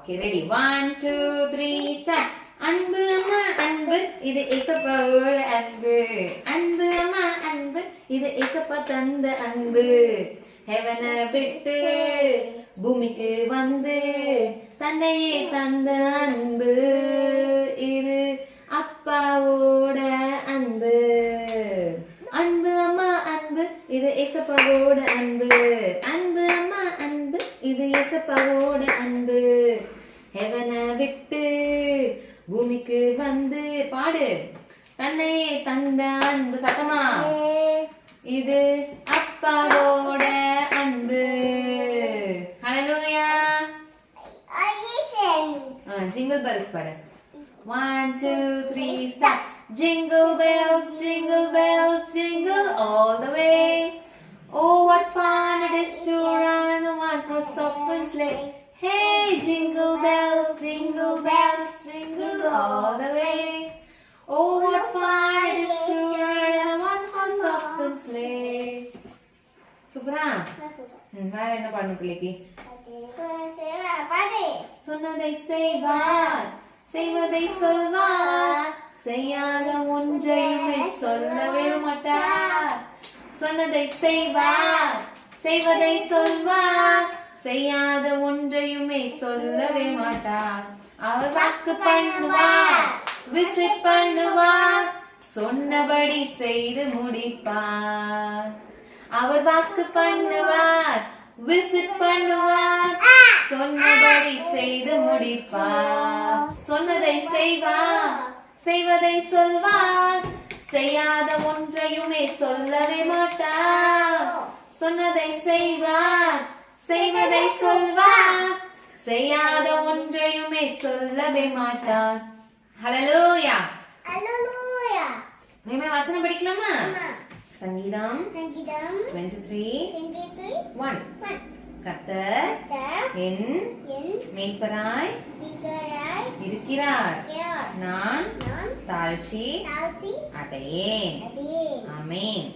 Okay, ready? 1, 2, 3, start. அன்பு அம்மா அன்பு இது இசப்பாவோட அன்பு. அன்பு அம்மா அன்பு இது இசப்பா தந்த அன்பு. ஹெவனை விட்டு பூமிக்கு வந்து தன்னையே தந்த அன்பு. இது அப்பாவோட அன்பு. அன்பு அம்மா அன்பு இது இசப்பாவோட அன்பு. அன்பு அம்மா அன்பு இது இசப்பாவோட அன்பு. ஹெவனை விட்டு பூமிக்கு வந்து பாடு தன்னையே தந்த அன்பு. சத்தமா இது அப்பாவோட அன்பு. ஹல்லேலூயா. ஜிங்கிள் பெல்ஸ் பாடு. 1, 2, 3 start. Jingle bells, jingle bells, jingle all the way. Oh, what fun it is to ride on one horse open sleigh. Hey, jingle bells, jingle all the way. Oh, what fun it is to ride on one horse open sleigh. சூப்பரா? வேற என்ன பாடணும் பிள்ளைக்கு? சொன்னதை செய்வார், செய்வதை சொல்வார், செய்யாத ஒன்றையுமே சொல்லவே மாட்டார். சொன்னதை செய்வார், செய்வதை சொல்வார், செய்யாத ஒன்றையுமே சொல்லவே மாட்டார். அவர் வாக்கு பண்ணுவார், விசிட் பண்ணுவார், சொன்னபடி செய்து முடிப்பார். அவர் வாக்கு பண்ணுவார், விசிட் பண்ணுவார், சொன்னபடி செய்து முடிப்பார். சொன்னதை செய்வார், செய்வதை சொல்வார், செய்யாத ஒன்றையுமே சொல்லவே மாட்டார். சொன்னதை செய்வார், செய்வதை சொல்வார், செய்யாத ஒன்றையுமே சொல்லவே மாட்டார். ஹல்லேலூயா. ஹல்லேலூயா. நீமே வசனம் படிக்கலாமா? சங்கீதம் 23:1. கர்த்தர் என் மேய்ப்பராய் இருக்கிறார், நான் தாழ்ச்சி அடையேன். ஆமென்.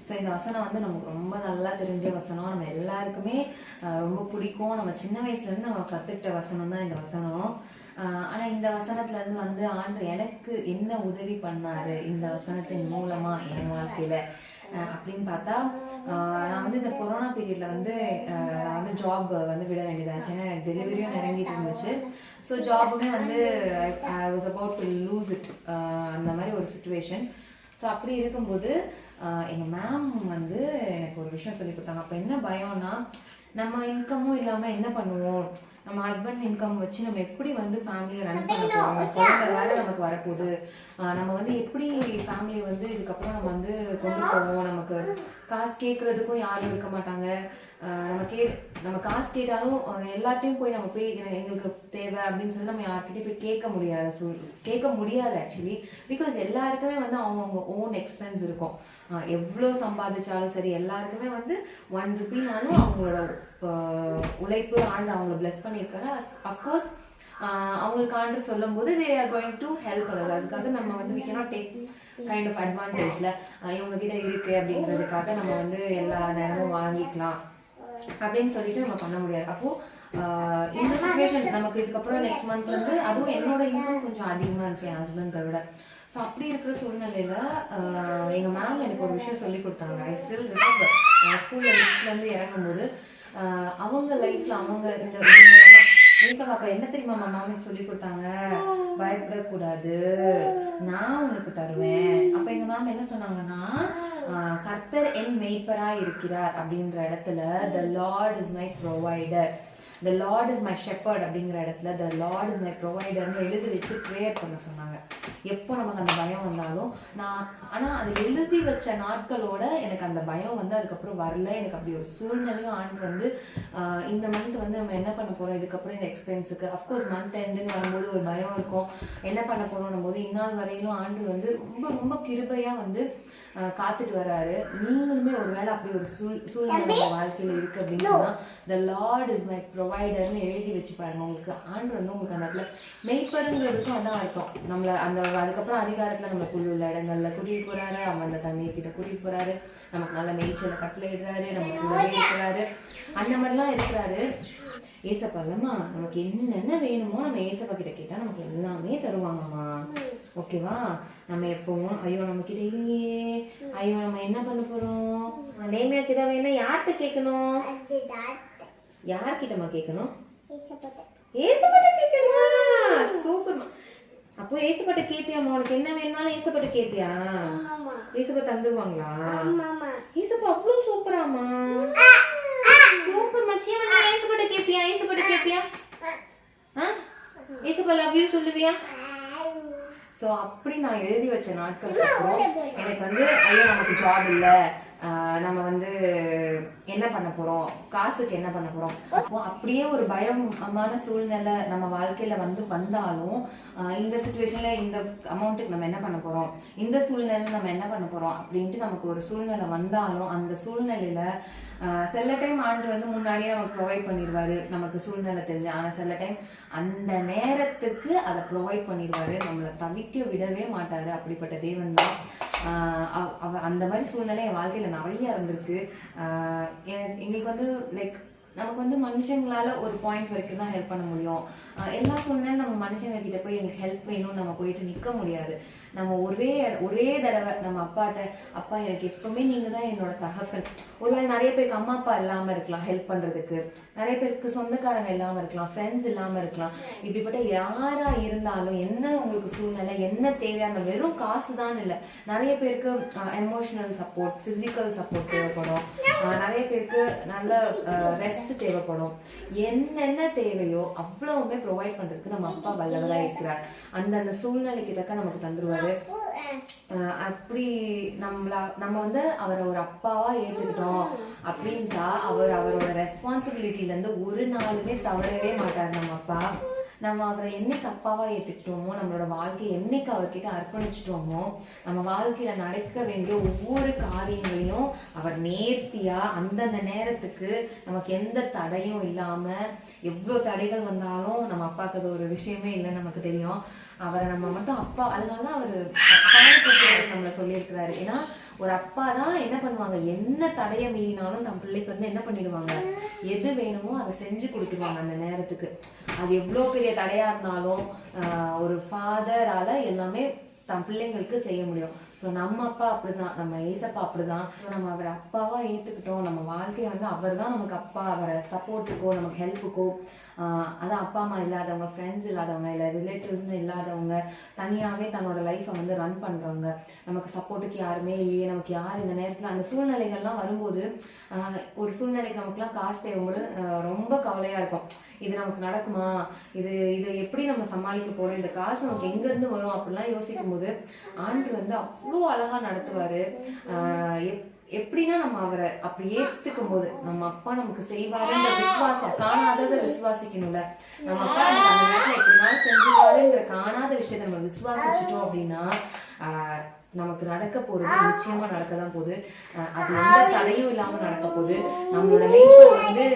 ஸோ இந்த வசனம் வந்து நமக்கு ரொம்ப நல்லா தெரிஞ்ச வசனம், நம்ம எல்லாருக்குமே ரொம்ப பிடிக்கும். நம்ம சின்ன வயசுலேருந்து நம்ம கற்றுக்கிட்ட வசனம் தான் இந்த வசனம். ஆனால் இந்த வசனத்துலேருந்து வந்து ஆண்டவர் எனக்கு என்ன உதவி பண்ணாரு இந்த வசனத்தின் மூலமாக என் வாழ்க்கையில் அப்படின்னு பார்த்தா, நான் வந்து இந்த கொரோனா பீரியடில் வந்து நான் வந்து ஜாப் வந்து விட வேண்டியதாச்சு. ஏன்னா எனக்கு டெலிவரியும் நெருங்கிட்டு இருந்துச்சு. ஸோ ஜாபுமே வந்து I was about to lose it, அந்த மாதிரி ஒரு சுச்சுவேஷன். ஸோ அப்படி இருக்கும்போது எங்கள் மேம் வந்து எனக்கு ஒரு விஷயம் சொல்லி கொடுத்தாங்க. அப்போ என்ன பயம்னா, நம்ம இன்கமும் இல்லாமல் என்ன பண்ணுவோம், நம்ம ஹஸ்பண்ட் இன்கம் வச்சு நம்ம எப்படி வந்து ஃபேமிலியை ரன் பண்ண போகிறோம், குழந்தை வேற நமக்கு வரப்போகுது, நம்ம வந்து எப்படி ஃபேமிலியை வந்து இதுக்கப்புறம் நம்ம வந்து கொண்டு போவோம், நமக்கு காசு கேட்குறதுக்கும் யாரும் இருக்க மாட்டாங்க, நம்ம காசு கேட்டாலும் எல்லாத்தையும் போய் நம்ம போய் எங்களுக்கு தேவை அப்படின்னு சொல்லி நம்ம யார்கிட்டையும் போய் கேட்க முடியாது ஆக்சுவலி. பிகாஸ் எல்லாருக்குமே வந்து அவங்கவுங்க ஓன் எக்ஸ்பென்ஸ் இருக்கும். எவ்வளோ சம்பாதிச்சாலும் சரி, எல்லாருக்குமே வந்து 1 ரூபீனாலும் அவங்களோட உழைப்பு ஆண்டு அவங்கள பிளஸ் பண்ணியிருக்காரு. அஃப்கோர்ஸ் அவங்களுக்கு ஆண்டு சொல்லும் போது they are going to help. அதுக்காக நம்ம வந்து we cannot take kind of அட்வான்டேஜ்ல இவங்க கிட்ட இருக்கு அப்படிங்கிறதுக்காக நம்ம வந்து எல்லா நேரமும் வாங்கிக்கலாம் அப்படின்னு சொல்லிட்டு நம்ம பண்ண முடியாது. அப்போ இந்த சுச்சுவேஷன் நமக்கு இதுக்கப்புறம் நெக்ஸ்ட் மந்த் வந்து, அதுவும் என்னோட இன்கம் கொஞ்சம் அதிகமாக இருந்துச்சு என் ஹஸ்பண்டை விட. ஸோ அப்படி இருக்கிற சூழ்நிலையில எங்கள் மேம் எனக்கு ஒரு விஷயம் சொல்லி கொடுத்தாங்க. I still remember. ஸ்கூலில் லிஃப்ட்லேருந்து இறங்கும்போது அவங்க லைஃப்பில் அவங்க இந்த பாப்பா என்ன தெரியுமா மேம் சொல்லி கொடுத்தாங்க, பயப்படக்கூடாது, நான் உனக்கு தருவேன். அப்போ எங்கள் மேம் என்ன சொன்னாங்கன்னா, கர்த்தர் என் மேய்ப்பரா இருக்கிறார் அப்படின்ற இடத்துல the Lord is my provider, the Lord is my shepherd அப்படிங்கிற இடத்துல the Lord is my providerன்னு எழுதி வச்சு ப்ரேயர் பண்ண சொன்னாங்க. எப்போ நமக்கு அந்த பயம் வந்தாலும் ஆனால் அதை எழுதி வச்ச நாட்களோட எனக்கு அந்த பயம் வந்து அதுக்கப்புறம் வரல. எனக்கு அப்படி ஒரு சூழ்நிலையும் ஆண்டு வந்து இந்த மந்த் வந்து நம்ம என்ன பண்ண போகிறோம் இதுக்கப்புறம் இந்த எக்ஸ்பென்ஸுக்கு. அஃப்கோர்ஸ் மந்த் எண்டுன்னு வரும்போது ஒரு பயம் இருக்கும், என்ன பண்ண போகிறோம் போது. இந்நாள் வரையிலும் ஆண்டு வந்து ரொம்ப ரொம்ப கிருபையாக வந்து காத்துட்டு வர்றாரு. நீங்களுமே ஒரு வேளை அப்படி ஒரு சூழ்நிலை வாழ்க்கையில இருக்கு அப்படின்னு சொன்னா the Lord is my providerன்னு எழுதி வச்சு பாருங்க. உங்களுக்கு ஆண்டு வந்து உங்களுக்கு அந்த இடத்துல மெய்ப்பருங்கிறதுக்கும் அதான் அர்த்தம். நம்மள அந்த அதுக்கப்புறம் அதிகாரத்துல நம்ம உள்ள இடங்கள்ல கூட்டிட்டு போறாரு, அவன் அந்த தண்ணீர் கிட்ட கூட்டிட்டு போறாரு, நமக்கு நல்ல மேய்ச்சல கட்டளை இடுறாரு, நம்ம கூட இருக்கிறாரு, அந்த மாதிரிலாம் இருக்கிறாரு. ஏசப்பா இல்லம்மா நமக்கு என்னென்ன வேணுமோ நம்ம ஏசப்பா கிட்ட கேட்டா நமக்கு எல்லாமே தருவாங்கம்மா. ஓகேவா? நம்ம எப்பவும் ஐயோ நம்ம கிட்ட இல்லையே, ஐயோ நம்ம என்ன பண்ண போறோம், நேமியாக்கு இதை வேணா யார்கிட்ட கேட்கணும், யார்கிட்டமா கேட்கணும், ஏசப்பாட்ட கேட்கணுமா? சூப்பர்மா. அப்போ ஏசப்பாட்ட கேப்பியாமா? உனக்கு என்ன வேணும்னாலும் ஏசப்பாட்ட கேப்பியா? ஏசப்பா தந்துருவாங்களா? ஏசப்பா அவ்வளவு சூப்பராமா. சூப்பர் மச்சி. நீ ஏசப்பாட்ட கேப்பியா? ஏசப்பாட்ட கேப்பியா? ஏசப்பா லவ் யூ சொல்லுவியா? ஸோ அப்படி நான் எழுதி வச்ச நாட்களுக்கு அப்புறம் எனக்கு வந்து ஐயோ நமக்கு ஜாப் இல்லை, நம்ம வந்து என்ன பண்ண போறோம், காசுக்கு என்ன பண்ண போறோம், அப்போ அப்படியே ஒரு பயமான சூழ்நிலை நம்ம வாழ்க்கையில வந்தாலும் இந்த சுச்சுவேஷன்ல இந்த அமௌண்ட்டுக்கு நம்ம என்ன பண்ண போறோம், இந்த சூழ்நிலையில நம்ம என்ன பண்ண போறோம் அப்படின்ட்டு நமக்கு ஒரு சூழ்நிலை வந்தாலும் அந்த சூழ்நிலையில சில டைம் ஆண்டு வந்து முன்னாடியே நமக்கு ப்ரொவைட் பண்ணிடுவாரு, நமக்கு சூழ்நிலை தெரிஞ்சு. ஆனா சில டைம் அந்த நேரத்துக்கு அதை ப்ரொவைட் பண்ணிடுவாரு, நம்மளை தவிக்க விடவே மாட்டாரு. அப்படிப்பட்ட தேவன் தான். அந்த மாதிரி சூழ்நிலை என் வாழ்க்கையில நிறைய இருந்திருக்கு. எங்களுக்கு வந்து லைக் நமக்கு வந்து மனுஷங்களால ஒரு பாயிண்ட் வரைக்கும் தான் ஹெல்ப் பண்ண முடியும். எல்லா சூழ்நிலையும் நம்ம மனுஷங்க கிட்ட போய் எங்களுக்கு ஹெல்ப் வேணும் நம்ம போயிட்டு நிற்க முடியாது. நம்ம ஒரே தடவை நம்ம அப்பாட்ட அப்பா எனக்கு எப்பவுமே நீங்க தான் என்னோட தகப்பன். ஒருவேளை நிறைய பேருக்கு அம்மா அப்பா இல்லாம இருக்கலாம் ஹெல்ப் பண்றதுக்கு, நிறைய பேருக்கு சொந்தக்காரங்க இல்லாம இருக்கலாம், ஃப்ரெண்ட்ஸ் இல்லாம இருக்கலாம். இப்படிப்பட்ட யாரா இருந்தாலும் என்ன உங்களுக்கு சூழ்நிலை என்ன தேவையான வெறும் காசு தான் இல்லை, நிறைய பேருக்கு எமோஷனல் சப்போர்ட், பிசிக்கல் சப்போர்ட் தேவைப்படும், நிறைய பேருக்கு நல்ல ரெஸ்ட் தேவைப்படும். என்னென்ன தேவையோ அவ்வளவுமே ப்ரொவைட் பண்றதுக்கு நம்ம அப்பா வல்லவரா இருக்கிறார். அந்தந்த சூழ்நிலைக்கு தக்க நமக்கு தந்துருவாரு. அப்படி நம்ம வந்து அவரை ஒரு அப்பாவா ஏத்துக்கிட்டோம் அப்படின்ட்டா அவரோட ரெஸ்பான்சிபிலிட்டில இருந்து ஒரு நாளுமே தவறவே மாட்டார் நம்ம அப்பா. நம்ம அவரை என்னைக்கு அப்பாவா ஏத்துக்கிட்டோமோ, நம்மளோட வாழ்க்கையை என்னைக்கு அவர்கிட்ட அர்ப்பணிச்சிட்டோமோ, நம்ம வாழ்க்கையில நடக்க வேண்டிய ஒவ்வொரு காரியங்களையும் அவர் நேர்த்தியா அந்தந்த நேரத்துக்கு நமக்கு எந்த தடையும் இல்லாம, எவ்வளவு தடைகள் வந்தாலும் நம்ம அப்பாவுக்கு அது ஒரு விஷயமே இல்லைன்னு நமக்கு தெரியும். அவரை நம்ம மட்டும் அப்பா, அதனாலதான் அவரு நம்மள சொல்லியிருக்கிறாரு. ஏன்னா ஒரு அப்பா தான் என்ன பண்ணுவாங்க, என்ன தடையை மீறினாலும் தன் பிள்ளைக்கு வந்து என்ன பண்ணிடுவாங்க, எது வேணுமோ அதை செஞ்சு கொடுத்துருவாங்க அந்த நேரத்துக்கு. அது எவ்வளவு பெரிய தடையா இருந்தாலும் ஒரு ஃபாதரால எல்லாமே தன் பிள்ளைங்களுக்கு செய்ய முடியும். ஸோ நம்ம அப்பா அப்படிதான், நம்ம ஏசப்பா அப்படிதான். நம்ம அவரை அப்பாவா ஏத்துக்கிட்டோம், நம்ம வாழ்க்கையை வந்து அவர் தான் நமக்கு அப்பா. அவரை சப்போர்ட்டுக்கோ நமக்கு ஹெல்ப்புக்கோ, அதான் அப்பா அம்மா இல்லாதவங்க, ஃப்ரெண்ட்ஸ் இல்லாதவங்க, இல்லை ரிலேட்டிவ்ஸ்னு இல்லாதவங்க, தனியாகவே தன்னோட லைஃப்பை வந்து ரன் பண்ணுறவங்க, நமக்கு சப்போர்ட்டுக்கு யாருமே இல்லையே, நமக்கு யார் இந்த நேரத்தில் அந்த சூழ்நிலைகள்லாம் வரும்போது, ஒரு சூழ்நிலைக்கு நமக்குலாம் காசு தேவைம்போது ரொம்ப கவலையாக இருக்கும். இது நமக்கு நடக்குமா, இது எப்படி நம்ம சமாளிக்க போறோம், இந்த காசு நமக்கு எங்கேருந்து வரும் அப்படிலாம் யோசிக்கும் போது ஆண்டு வந்து அவ்வளோ அழகா நடத்துவாரு. எப்படின்னா நம்ம அவரை அப்படி ஏத்துக்கும் போது நம்ம அப்பா நமக்கு செய்வாருன்ற விசுவாசம், காணாததை விசுவாசிக்கணும்ல. நம்ம அப்பா நமக்கு அந்த நேரத்துல எப்படினாலும் செஞ்சுவாருன்ற காணாத விஷயத்த நம்ம விசுவாசிச்சுட்டோம் அப்படின்னா நமக்கு நடக்க போறது நிச்சயமா நடக்கதான் போகுது. அது எந்த தடையும் இல்லாம நடக்க போகுது. நம்மளோட லைஃப் வந்து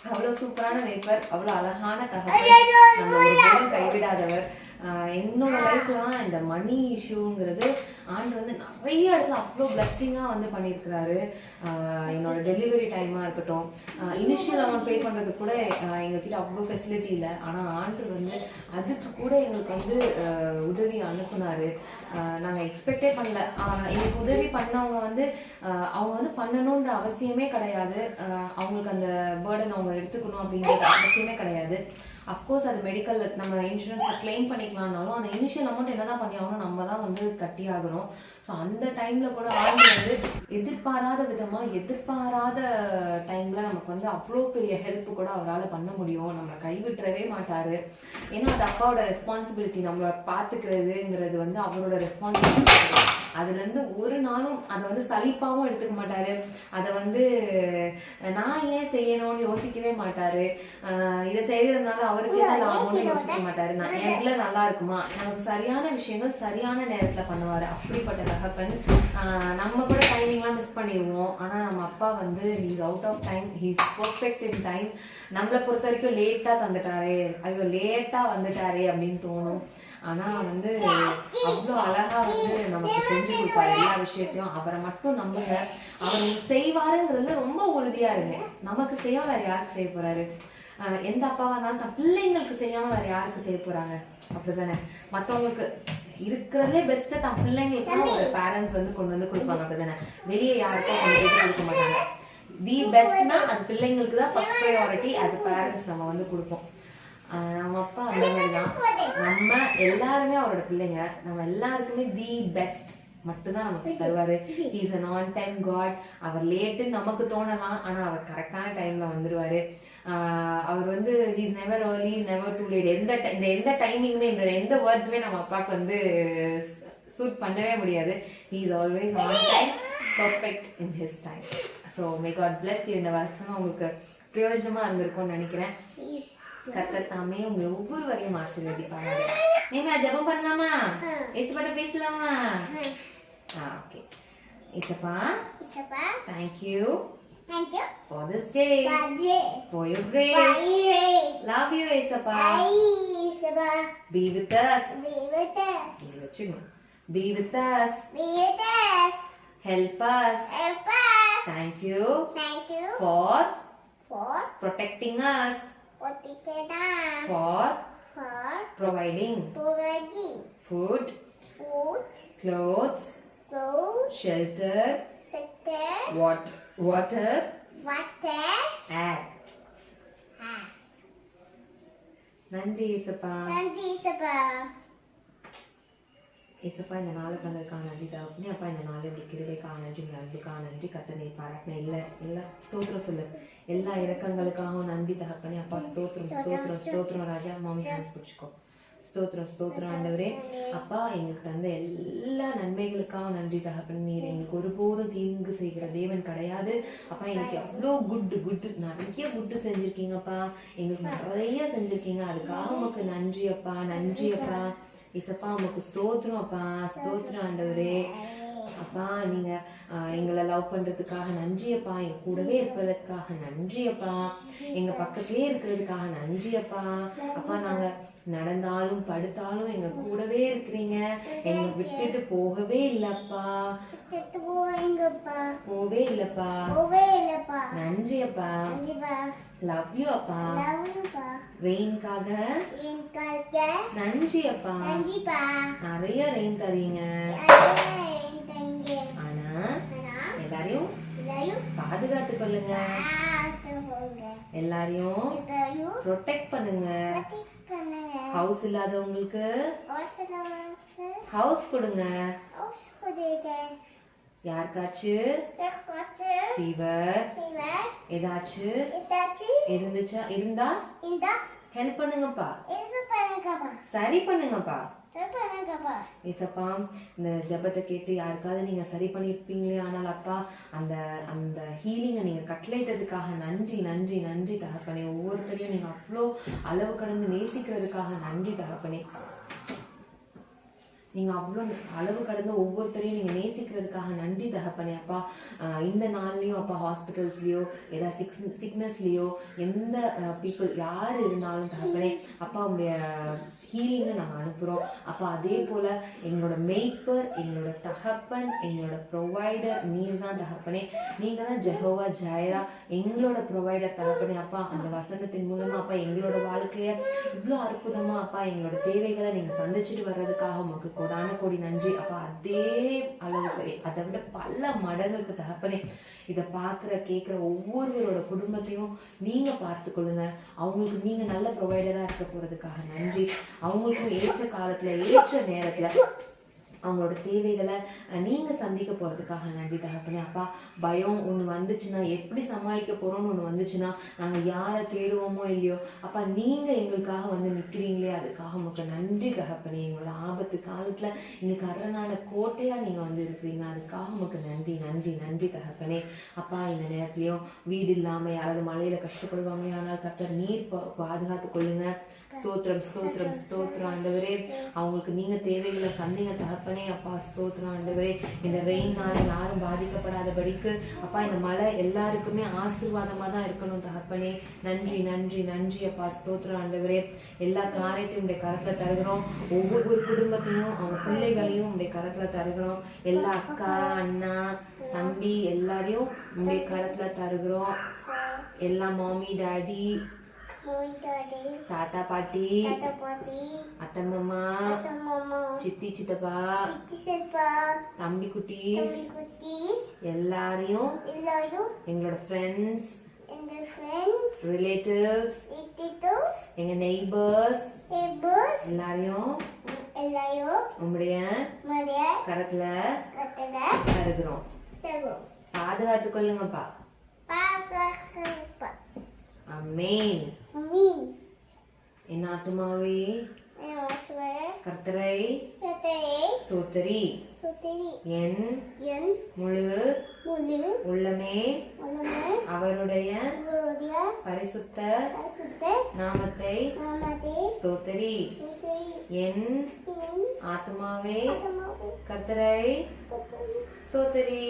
அவ்வளவு சூப்பரான வேப்பர், அவ்வளவு அழகான தகவல், நம்ம ஒரு கைவிடாதவர். என்னோட லைஃப்லாம் இந்த மணி இஷ்யூங்கிறது ஆண்டு வந்து நிறைய இடத்துல அவ்வளோ பிளஸ்ஸிங்காக வந்து பண்ணியிருக்கிறாரு. என்னோட டெலிவரி டைமாக இருக்கட்டும், இனிஷியல் அமௌண்ட் பே பண்ணுறதுக்கு கூட எங்ககிட்ட அவ்வளோ ஃபெசிலிட்டி இல்லை. ஆனால் ஆண்டு வந்து அதுக்கு கூட எங்களுக்கு வந்து உதவி அனுப்புனாரு. நாங்கள் எக்ஸ்பெக்டே பண்ணல. எங்களுக்கு உதவி பண்ணவங்க வந்து அவங்க வந்து பண்ணணுன்ற அவசியமே கிடையாது, அவங்களுக்கு அந்த பேர்டன் அவங்க எடுத்துக்கணும் அப்படிங்கிறது அவசியமே கிடையாது. அஃப்கோர்ஸ் அது மெடிக்கல் நம்ம இன்சூரன்ஸை கிளைம் பண்ணிக்கலாம்னாலும் அந்த இனிஷியல் அமௌண்ட் என்னதான் பண்ணி ஆகணும், நம்ம தான் வந்து கட்டி ஆகணும். ஸோ அந்த டைம்ல கூட ஆண்டு வந்து எதிர்பாராத விதமா எதிர்பாராத டைம்ல நமக்கு வந்து அவ்வளோ பெரிய ஹெல்ப் கூட அவரால் பண்ண முடியும். நம்மளை கைவிட்டுறவே மாட்டாரு. ஏன்னா அது அப்பாவோட ரெஸ்பான்சிபிலிட்டி, நம்மளை பார்த்துக்கிறதுங்கிறது வந்து அவரோட ரெஸ்பான்சிபிலிட்டி. அதுல இருந்து ஒரு நாளும் அதை வந்து சலிப்பாவும் எடுத்துக்க மாட்டாரு. அதை வந்து நான் ஏன் செய்யணும்னு யோசிக்கவே மாட்டாரு. இதை செய்யறதுனால அவருக்கு என்ன லாபம்னு யோசிக்க மாட்டாரு. நான் என்ல நல்லா இருக்குமா, நமக்கு சரியான விஷயங்கள் சரியான நேரத்துல பண்ணுவாரு. அப்படிப்பட்ட தகப்பன். நம்ம கூட டைமிங்லாம் மிஸ் பண்ணிடுவோம். ஆனா நம்ம அப்பா வந்து he's out of time, he's perfect in time. நம்மளை பொறுத்த வரைக்கும் லேட்டா தந்துட்டாரே, ஐயோ லேட்டா வந்துட்டாரே அப்படின்னு தோணும். ஆனா வந்து அவ்வளோ அழகா வந்து நமக்கு செஞ்சு கொடுப்பாரு எல்லா விஷயத்தையும். அவரை மட்டும் நம்புங்க, அவர் செய்வாருங்கிறதுல ரொம்ப உறுதியா இருங்க. நமக்கு செய்ய வேற யாருக்கு செய்ய போறாரு? எந்த அப்பாவா இருந்தாலும் தன் பிள்ளைங்களுக்கு செய்யாம வேற யாருக்கு செய்ய போறாங்க? அப்படிதானே? மத்தவங்களுக்கு இருக்கிறதுலே பெஸ்ட்டா தன் பிள்ளைங்களுக்கு தான் ஒரு பேரண்ட்ஸ் வந்து கொண்டு வந்து கொடுப்பாங்க. அப்படிதானே? வெளியே யாருக்கும் கொண்டு போய் கொடுக்க மாட்டாங்க. தி பெஸ்ட்னா அது பிள்ளைங்களுக்கு தான் first priority. As a parents நம்ம வந்து கொடுப்போம். நம்ம அப்பா அந்த மாதிரி தான். நம்ம எல்லாருமே அவரோட பிள்ளைங்க. நம்ம எல்லாருக்குமே தி பெஸ்ட் மட்டும்தான் நமக்கு தருவாரு. Is an on time God. அவர் லேட்டுன்னு நமக்கு தோணலாம், ஆனா அவர் கரெக்டான டைம்ல வந்துருவாரு. அவர் வந்து is never early never too late. எந்த டைமிங்குமே இந்த எந்த வேர்ட்ஸுமே நம்ம அப்பாவுக்கு வந்து சூட் பண்ணவே முடியாது. He is always on time, perfect in his time. So may God bless you. இந்த வருஷம் உங்களுக்கு பிரயோஜனமா இருந்திருக்கும்னு நினைக்கிறேன். கர்த்தர் தாமே உங்களை ஒவ்வொருவரையும் ஆசீர்வதிப்பாங்க. நீங்க ஜெபம் பண்ணலாமா? ஏசப்பாட்ட பேசலாமா? ஓகே. ஏசப்பா, thank you for this day, for your grace. Love you, ஏசப்பா. Be with us. Be with us. Help us. Thank you for protecting us, for providing food, clothes, shelter, water, air. நன்றி ஏசப்பா. ஏசப்பா, இந்த நாளை தந்ததுக்காக நன்றி தகப்பனே. அப்பா, இந்த நாள் இப்படி கிருபைக்காக நன்றி, அன்புக்காக நன்றி. கர்த்தனை பாராட்டின எல்லா ஸ்தோத்திரம் சொல்லு. எல்லா இரக்கங்களுக்காகவும் நன்றி தகப்பனே. அப்பா, ஸ்தோத்திரம் ராஜா. மாமி ஹேண்ட்ஸ் பிடிச்சிக்கோ. ஸ்தோத்திரம் ஆண்டவரே. அப்பா, எங்களுக்கு தந்த எல்லா நன்மைகளுக்காக நன்றி தகப்பனே. நீர் எங்களுக்கு ஒருபோதும் தீங்கு செய்கிற தேவன் கிடையாது. அப்பா, எனக்கு எவ்வளோ நிறைய குட்டு செஞ்சிருக்கீங்கப்பா. எங்களுக்கு நிறைய செஞ்சிருக்கீங்க. அதுக்காக உமக்கு நன்றி அப்பா. ஏசப்பா, உமக்கு ஸ்தோத்திரம் அப்பா. ஸ்தோத்திரம் ஆண்டவரே. அப்பா, நீங்க எங்களை லவ் பண்றதுக்காக நன்றி அப்பா. எங்க கூடவே இருப்பதற்காக நன்றி அப்பா. எங்க பக்கத்திலே இருக்கிறதுக்காக நன்றி அப்பா. அப்பா, நாங்க நடந்தாலும் படுத்தாலும் எங்க கூடவே இருக்கிறீங்க. எங்க விட்டுட்டு போகவே இல்லப்பா. நன்றி அப்பா. லவ் யூ அப்பா. ரெயின்காக நன்றி அப்பா. நிறைய ரெயின் தரீங்க. ஆனா எல்லாரையும் பாதுகாத்து கொள்ளுங்க. எல்லாரையும் ப்ரொடெக்ட் பண்ணுங்க. ஹவுஸ் இல்லாதவங்களுக்கு ஹவுஸ் கொடுங்க. யாருக்காச்சும் ஃபீவர் ஏதாச்சும் இருந்தா ஹெல்ப் பண்ணுங்கப்பா. சரி பண்ணுங்கப்பா. ஏசப்பா, இந்த ஜபத்தை கேட்டு யாருக்காவது நீங்க சரி பண்ணிருப்பீங்களே. ஆனால் அப்பா, அந்த ஹீலிங்கை நீங்க கட்டளையிட்டதுக்காக நன்றி தகப்பனே. ஒவ்வொருத்தரையும் நீங்க அவ்வளோ அளவு கடந்து நேசிக்கிறதுக்காக நன்றி தகப்பனே. நீங்க அவ்வளோ அளவு கடந்து ஒவ்வொருத்தரையும் நீங்க நேசிக்கிறதுக்காக நன்றி தகப்பனே. அப்பா, இந்த நாள்லயும் அப்பா, ஹாஸ்பிட்டல்ஸ்லயோ ஏதாவது சிக்னஸ்லயோ எந்த பீப்புள் யார் இருந்தாலும் தகப்பனே, அப்பா உங்களுடைய ஹீலிங்கை நாங்கள் அனுப்புகிறோம் அப்பா. அதே போல் எங்களோட மெய்ப்பர், எங்களோட தகப்பன், எங்களோட ப்ரொவைடர் நீர் தான் தகப்பனே. நீங்கள் தான் ஜெகோவா ஜாயிரா, எங்களோட ப்ரொவைடர் தகப்பனே. அப்பா, அந்த வசனத்தின் மூலமாக அப்பா எங்களோட வாழ்க்கையை இவ்வளோ அற்புதமாக அப்பா எங்களோட தேவைகளை நீங்கள் சந்திச்சுட்டு வர்றதுக்காக உங்களுக்கு கோடான கோடி நன்றி அப்பா. அதே அளவுக்கு அதை விட பல மடங்குக்கு தகப்பனே, இதை பார்க்குற கேட்குற ஒவ்வொருவரோட குடும்பத்தையும் நீங்கள் பார்த்து கொள்ளுங்க. அவங்களுக்கு நீங்கள் நல்ல ப்ரொவைடராக இருக்க போகிறதுக்காக நன்றி. அவங்களுக்கும் ஏற்ற காலத்தில் ஏற்ற நேரத்தில் அவங்களோட தேவைகளை நீங்கள் சந்திக்க போகிறதுக்காக நன்றி தகப்பனே. அப்பா, பயம் ஒன்று வந்துச்சுன்னா, எப்படி சமாளிக்க போகிறோன்னு ஒன்று வந்துச்சுன்னா, நாங்கள் யாரை தேடுவோமோ இல்லையோ அப்பா, நீங்கள் எங்களுக்காக வந்து நிற்கிறீங்களே, அதுக்காக உங்களுக்கு நன்றி தகப்பனே. எங்களோட ஆபத்து காலத்தில் எங்களுக்கு அரணான கோட்டையாக நீங்கள் வந்து இருக்கிறீங்க, அதுக்காக உங்களுக்கு நன்றி தகப்பனே. அப்பா, இந்த நேரத்துலையும் வீடு இல்லாமல் யாராவது மழையில் கஷ்டப்படுவாங்க, ஆனால் கர்த்தர் நீர் பாதுகாத்து கொள்ளுங்க. ஸ்தோத்திரம் ஆண்டவரே. அவங்களுக்கு நீங்க தேவைகளை சந்திங்க தகப்பனே. அப்பா, ஸ்தோத்திரம் ஆண்டவரே. இந்த ரெயின்னால யாரும் பாதிக்கப்படாதபடிக்கு அப்பா, இந்த மழை எல்லாருக்குமே ஆசீர்வாதமா தான் இருக்கணும் தகப்பனே. நன்றி அப்பா. ஸ்தோத்திரம் ஆண்டவரே. எல்லா காரியத்தையும் உடைய கரத்துல தருகிறோம். ஒவ்வொரு குடும்பத்தையும் அவங்க பிள்ளைகளையும் உடைய கரத்துல தருகிறோம். எல்லா அக்கா, அண்ணா, தம்பி எல்லாரையும் உடைய கரத்துல தருகிறோம். எல்லா மாமி, டாடி, தாத்தா பாட்டி, அத்தை மாமா, சித்தி சித்தப்பா, தம்பி குட்டீஸ் எல்லாரையும், எங்களோட ஃப்ரெண்ட்ஸ், ரிலேட்டிவ்ஸ், எங்க நெய்பர்ஸ் எல்லாரையும் உங்களுடைய கரத்துல தருகிறோம். பாதுகாத்து கொள்ளுங்கப்பா. ஆமென். என் ஆத்துமாவே கர்த்தரை ஸ்தோத்திரி. என் முழு உள்ளமே அவருடைய பரிசுத்த நாமத்தை ஸ்தோத்திரி. என் ஆத்துமாவே கர்த்தரை ஸ்தோத்திரி.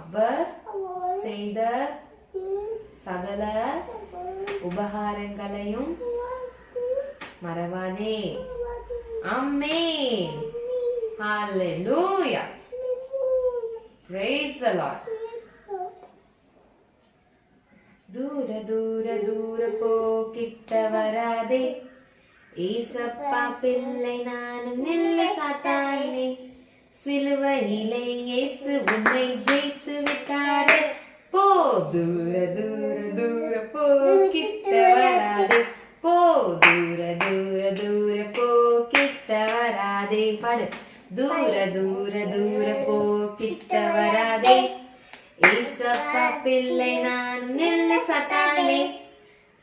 அவர் செய்த சகல உபகாரங்களையும் மறவாதே. ஆமென். Hallelujah. Praise the Lord. தூர தூர தூர போ, கிட்ட வராதே. ஏசப்பா பிள்ளை நானும் நில்ல சாத்தானே. சிலுவையிலே இயேசு உன்னை ஜெயித்து விட்டாரே. போ தூர தூர தூர போ, கிட்ட வராதே. போ தூர தூர தூர போ, கிட்ட வராதே. பாடு. தூர தூர தூர போ, கிட்ட வராதே. ஏசப்பா பிள்ளை நான் நில்ல சாத்தானே.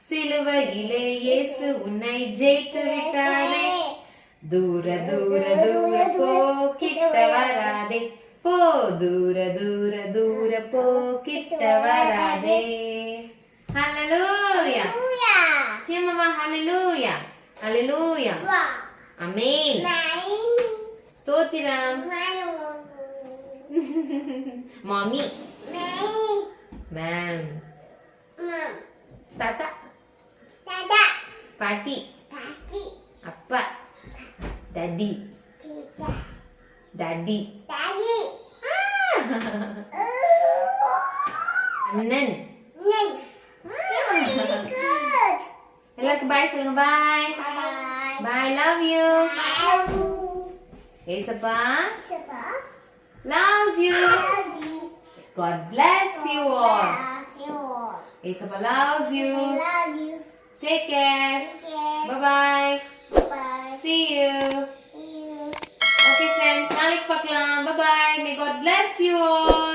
சிலுவையிலே இயேசு உன்னை ஜெயித்து விட்டாரே. தூர தூர தூர போ, கிட்ட வராதே. போ தூர தூர தூர போ, கிட்ட வராதே. Hallelujah. Siapa hallelujah. Hallelujah. Amin. Stotiram. Mommy. Ma'am. Tata. Party. Appa. Daddy. Daddy. Anan. எல்லாருக்கும் பாய் சொல்லுங்க. Bye bye. Love you. ஏசப்பா loves you. God bless you all. ஏசப்பா loves you. Take care. Bye bye. See you. Okay friends, நாளைக்கு பார்க்கலாம். Bye bye. May God bless you all.